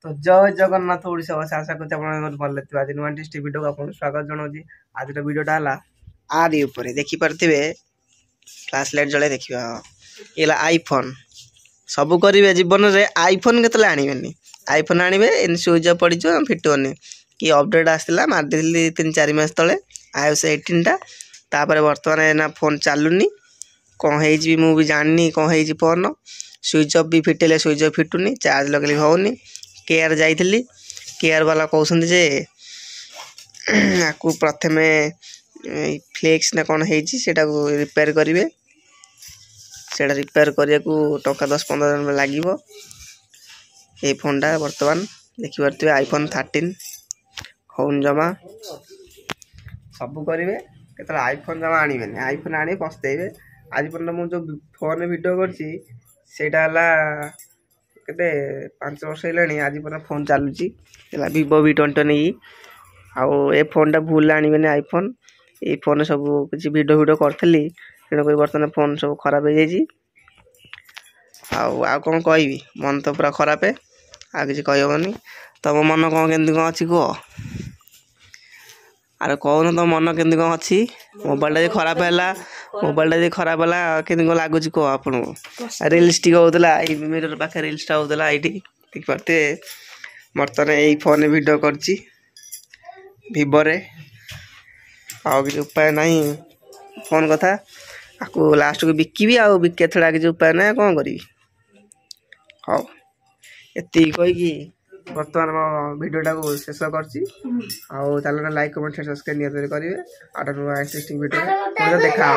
तो जय जगन्नाथ ओडिशा आशा करते भल लगे आज नुआ टेस्टी वीडियो को आपको स्वागत जनाऊँ। आज वीडियोटा है आदि ऊपर देखी पारे फ्लैश लाइट जले देखा ये आईफोन सब करेंगे जीवन में आईफोन के आने आईफोन आने स्विच ऑफ पड़ी फिटोनी कि अपडेट आसाला मारदी 3-4 मास तले iOS 18 तापर बर्तमान ना फोन चलुनी कौन हो मुझे जानी कौन हो फोन स्विच ऑफ भी फिटेले स्विच ऑफ फिटुनी चार्ज लगेले होनी केयर जाइली केयर वाला कहते जे आपको प्रथम फ्लेक्स ना कौन होटा रिपेयर करेंगे से रिपेयर करने को टका 10-15 दिन लगे ये फोनटा बर्तमान देखिपे आईफोन 13 होन जमा सब करेंगे के आईफोन जमा आने आईफोन आने पस्तेबे आज पर्यटन मुझे जो फोन वीडियो करटा के 5 वर्ष है आज पर फोन चलुची Vivo V20 आउ ए फोन भूल आने आईफोन ये फोन सब किसी वीडियो करी तेणुक बर्तमान फोन सब खराब हो जाए आउ कौन कह मन तो पूरा खराब है आ कि कहबनी तुम मन कौन केमती कौन अच्छी कह अरे कौन तो मन केमती कौन अच्छी मोबाइल खराब है मोबाइल खराब है कि लगुच कह आप रिल्स टी होता मिरर पाखे रिल्सटा होता ये देखिपे बर्तमान यही फोन वीडियो करची Vivo रे आउ कि उपाय नहीं फोन कथा आपको लास्ट को बिकबी आउ बिके छड़ा किसी उपाय ना कौन करी हाँ ये कहीकि बर्तमान मो वीडियोटा को शेष कर लाइक कमेंट सब्सक्राइब नियत करेंगे आठ इंटरेस्टिंग वीडियो देखा।